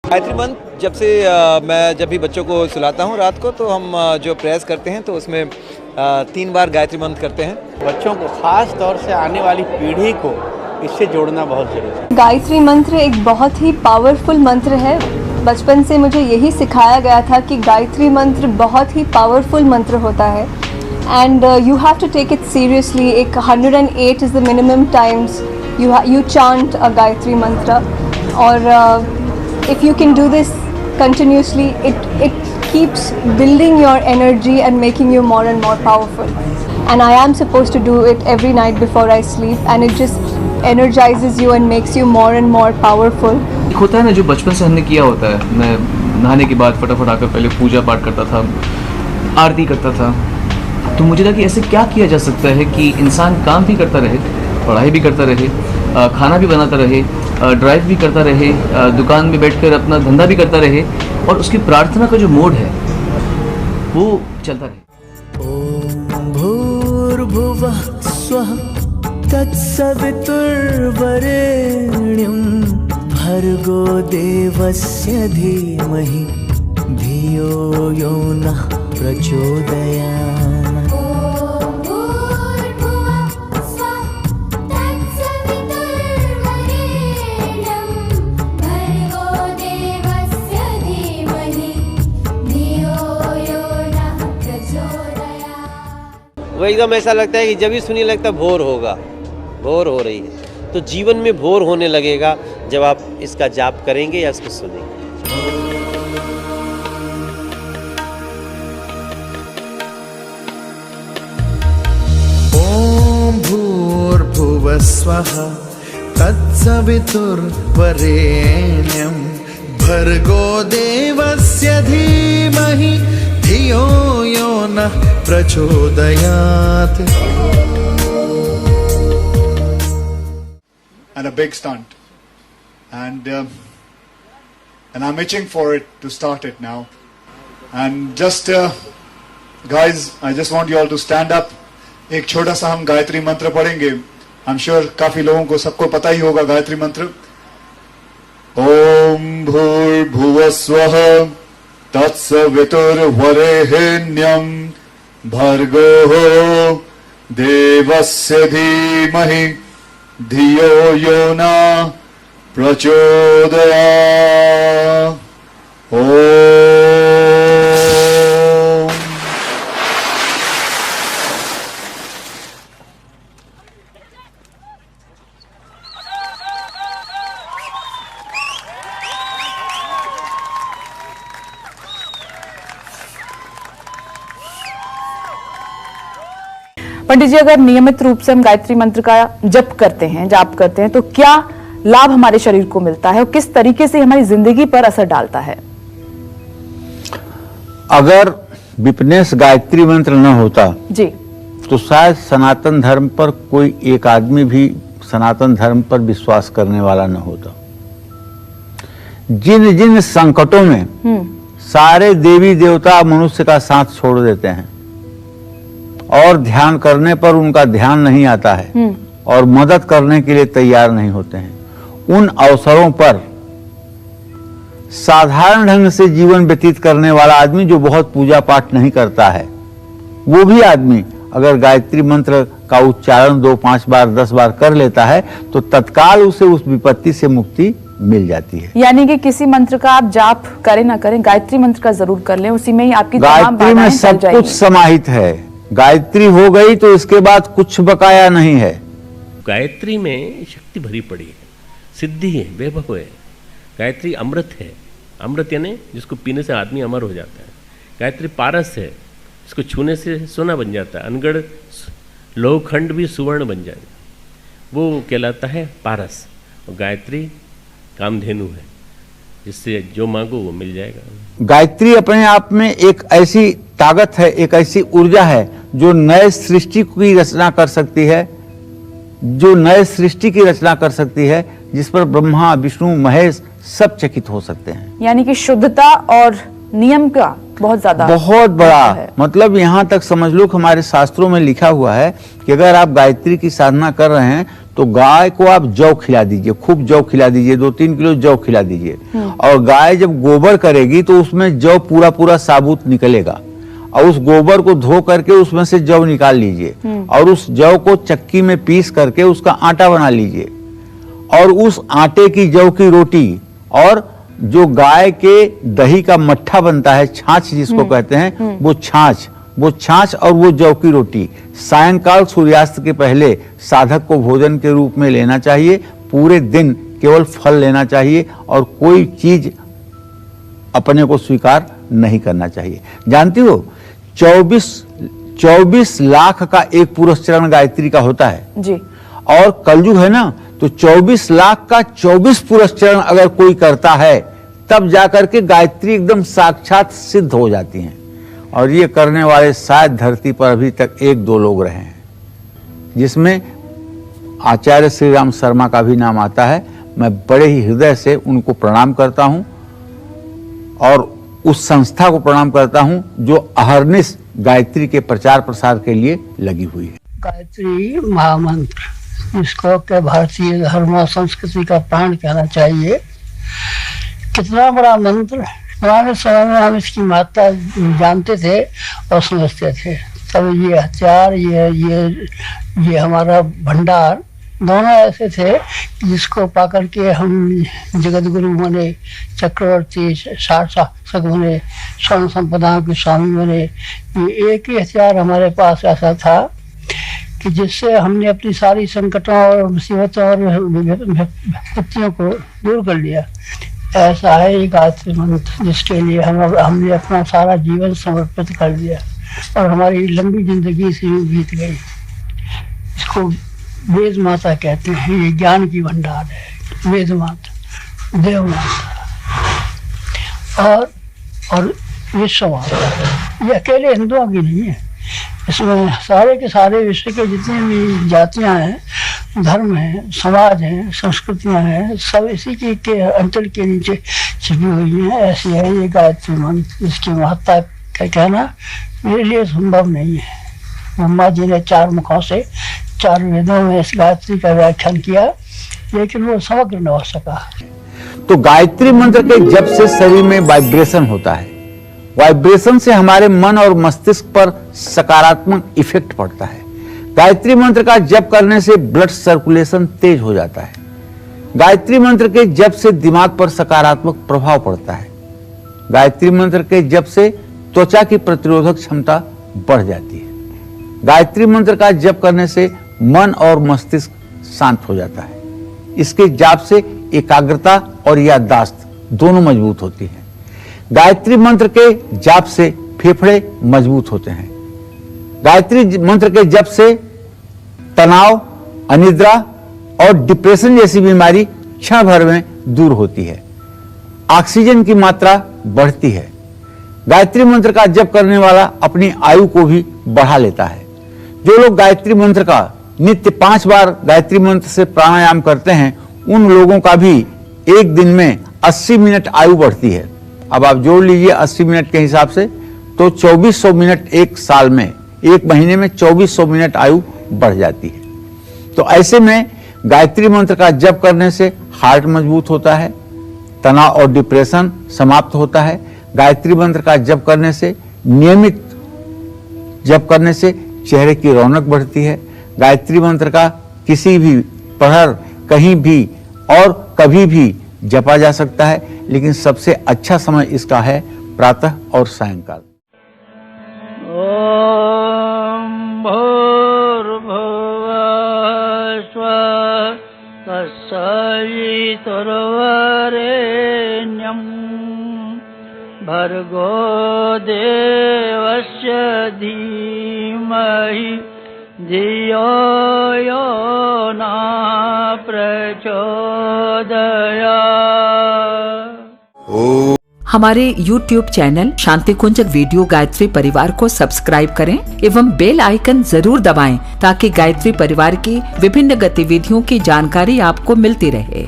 गायत्री मंत्र जब से मैं जब भी बच्चों को सुलाता हूँ रात को, तो हम जो प्रयास करते हैं तो उसमें 3 बार गायत्री मंत्र करते हैं। बच्चों को खास तौर से आने वाली पीढ़ी को इससे जोड़ना बहुत जरूरी है। गायत्री मंत्र एक बहुत ही पावरफुल मंत्र है। बचपन से मुझे यही सिखाया गया था कि गायत्री मंत्र बहुत ही पावरफुल मंत्र होता है and you have to take it seriously. एक 108 is the minimum times you chant a Gayatri mantra, or if you can do this continuously, it keeps building your energy and making you more and more powerful. And I am supposed to do it every night before I sleep, and it just energizes you and makes you more and more powerful. होता है ना, जो बचपन से हमने किया होता है। मैं नहाने के बाद फटाफट आकर पहले पूजा पाठ करता था, आरती करता था। तो मुझे लगा कि ऐसे क्या किया जा सकता है कि इंसान काम भी करता रहे, पढ़ाई भी करता रहे, खाना भी बनाता रहे, ड्राइव भी करता रहे, दुकान में बैठकर अपना धंधा भी करता रहे, और उसकी प्रार्थना का जो मोड है वो चलता रहे। ओम भूर्भुवः स्वः तत्सवितुर्वरेण्यं भर्गो देवस्य धीमहि धियो यो नः प्रचोदयात्। वो एकदम ऐसा लगता है कि जब भी सुनिए लगता है भोर होगा, भोर हो रही है। तो जीवन में भोर होने लगेगा जब आप इसका जाप करेंगे या इसको सुनेंगे। ओम भूर्भुवः स्वः तत्सवितुर्वरेण्यं भर्गो देवस्य धीमहि धियो यो नः प्रचोदयात्। And a big stunt, and I'm itching for it to start it now. And just guys, I just want you all to stand up. एक छोटा सा हम गायत्री मंत्र पढ़ेंगे। I'm sure काफी लोगों को सबको पता ही होगा गायत्री मंत्र। ओम भूर्भुवः स्वः तत्सवितुर्वरेण्यं भर्गो देवस्य धीमहि धियो यो नः प्रचोदयात्। ओम। पंडित जी, अगर नियमित रूप से हम गायत्री मंत्र का जप करते हैं, जाप करते हैं, तो क्या लाभ हमारे शरीर को मिलता है और किस तरीके से हमारी जिंदगी पर असर डालता है? अगर विपनेश गायत्री मंत्र न होता जी, तो शायद सनातन धर्म पर कोई एक आदमी भी सनातन धर्म पर विश्वास करने वाला न होता। जिन जिन संकटों में सारे देवी देवता मनुष्य का साथ छोड़ देते हैं और ध्यान करने पर उनका ध्यान नहीं आता है और मदद करने के लिए तैयार नहीं होते हैं, उन अवसरों पर साधारण ढंग से जीवन व्यतीत करने वाला आदमी जो बहुत पूजा पाठ नहीं करता है, वो भी आदमी अगर गायत्री मंत्र का उच्चारण 2-5 बार 10 बार कर लेता है तो तत्काल उसे उस विपत्ति से मुक्ति मिल जाती है। यानी कि किसी मंत्र का आप जाप करें ना करें, गायत्री मंत्र का जरूर कर लें, उसी में ही आपकी तमाम गायत्री में सब कुछ समाहित है। गायत्री हो गई तो इसके बाद कुछ बकाया नहीं है। गायत्री में शक्ति भरी पड़ी है, सिद्धि है, वैभव है। गायत्री अमृत है। अमृत यानी जिसको पीने से आदमी अमर हो जाता है। गायत्री पारस है, इसको छूने से सोना बन जाता है। अनगढ़ लोहखंड भी सुवर्ण बन जाए, वो कहलाता है पारस। और गायत्री कामधेनु है, जिससे जो मांगो वो मिल जाएगा। गायत्री अपने आप में एक ऐसी ताकत है, एक ऐसी ऊर्जा है जो नए सृष्टि की रचना कर सकती है, जो नए सृष्टि की रचना कर सकती है, जिस पर ब्रह्मा विष्णु महेश सब चकित हो सकते हैं। यानी कि शुद्धता और नियम का बहुत बड़ा मतलब यहाँ तक समझ लो कि हमारे शास्त्रों में लिखा हुआ है कि अगर आप गायत्री की साधना कर रहे हैं तो गाय को आप जौ खिला दीजिए, खूब जौ खिला दीजिए, 2-3 किलो जौ खिला दीजिए। और गाय जब गोबर करेगी तो उसमें जौ पूरा पूरा साबुत निकलेगा, और उस गोबर को धो करके उसमें से जौ निकाल लीजिए और उस जौ को चक्की में पीस करके उसका आटा बना लीजिए, और उस आटे की जौ की रोटी और जो गाय के दही का मट्ठा बनता है, छाछ जिसको कहते हैं, वो छाछ और वो जौ की रोटी सायंकाल सूर्यास्त के पहले साधक को भोजन के रूप में लेना चाहिए। पूरे दिन केवल फल लेना चाहिए और कोई चीज अपने को स्वीकार नहीं करना चाहिए। जानती हो 24 लाख का एक पुरस्चरण गायत्री का होता है जी। और कलयुग है ना, तो 24 लाख का 24 पुरस्चरण अगर कोई करता है तब जाकर के गायत्री एकदम साक्षात सिद्ध हो जाती हैं। और ये करने वाले शायद धरती पर अभी तक 1-2 लोग रहे हैं, जिसमें आचार्य श्री राम शर्मा का भी नाम आता है। मैं बड़े ही हृदय से उनको प्रणाम करता हूं और उस संस्था को प्रणाम करता हूं जो अहर्निश गायत्री के प्रचार प्रसार के लिए लगी हुई है। गायत्री महामंत्र, इसको के भारतीय धर्म और संस्कृति का प्राण कहना चाहिए। कितना बड़ा मंत्र, पुराने समय में हम इसकी महत्ता जानते थे और समझते थे। तब ये हथियार, ये हमारा भंडार दोनों ऐसे थे जिसको पाकर के हम जगत गुरु बने, चक्रवर्ती शासक बने, स्वर्ण संपदाओं के स्वामी बने। ये एक ही हथियार हमारे पास ऐसा था कि जिससे हमने अपनी सारी संकटों और मुसीबतों और विपत्तियों को दूर कर लिया। ऐसा है ये गायत्री मंत्र, जिसके लिए हमने अपना सारा जीवन समर्पित कर दिया और हमारी लंबी जिंदगी से बीत गई। इसको वेद माता कहते हैं, ये ज्ञान की भंडार है। वेद माता, देव माता और विश्व माता, ये अकेले हिंदुओं की नहीं है। इसमें सारे के सारे विश्व के जितने भी जातियां हैं, धर्म हैं, समाज हैं, संस्कृतियां हैं, सब इसी के अंचल के नीचे छिपी हुई हैं। ऐसी है ये गायत्री मंत्र, जिसकी महत्ता का कहना मेरे लिए संभव नहीं है। ब्रह्मा जी ने 4 मुखों से 4 वेदों में इस गायत्री का व्याख्यान किया, लेकिन वो समग्र न हो सका। तो गायत्री मंत्र के जप से शरीर में वाइब्रेशन होता है, वाइब्रेशन से हमारे मन और मस्तिष्क पर सकारात्मक इफेक्ट पड़ता है। गायत्री मंत्र का जप करने से ब्लड सर्कुलेशन तेज हो जाता है। गायत्री मंत्र के जप से दिमाग पर सकारात्मक प्रभाव पड़ता है। गायत्री मंत्र के जप से त्वचा की प्रतिरोधक क्षमता बढ़ जाती है। गायत्री मंत्र का जप करने से मन और मस्तिष्क शांत हो जाता है। इसके जाप से एकाग्रता और याददाश्त दोनों मजबूत होती है। गायत्री मंत्र के जाप से फेफड़े मजबूत होते हैं। गायत्री मंत्र के जप से तनाव, अनिद्रा और डिप्रेशन जैसी बीमारी क्षण भर में दूर होती है। ऑक्सीजन की मात्रा बढ़ती है। गायत्री मंत्र का जप करने वाला अपनी आयु को भी बढ़ा लेता है। जो लोग गायत्री मंत्र का नित्य 5 बार गायत्री मंत्र से प्राणायाम करते हैं, उन लोगों का भी एक दिन में 80 मिनट आयु बढ़ती है। अब आप जोड़ लीजिए 80 मिनट के हिसाब से, तो 2400 मिनट एक साल में, एक महीने में 2400 मिनट आयु बढ़ जाती है। तो ऐसे में गायत्री मंत्र का जप करने से हार्ट मजबूत होता है, तनाव और डिप्रेशन समाप्त होता है। गायत्री मंत्र का जप करने से, नियमित जप करने से चेहरे की रौनक बढ़ती है। गायत्री मंत्र का किसी भी प्रहर, कहीं भी और कभी भी जपा जा सकता है, लेकिन सबसे अच्छा समय इसका है प्रातः और सायंकाल। ओम भूर्भुवः स्वः तत्सवितुर्वरेण्यं भर्गो देवस्य धीमहि धियो यो न प्रचोदयात्। हमारे YouTube चैनल शांति कुंज वीडियो गायत्री परिवार को सब्सक्राइब करें एवं बेल आइकन जरूर दबाएं ताकि गायत्री परिवार की विभिन्न गतिविधियों की जानकारी आपको मिलती रहे।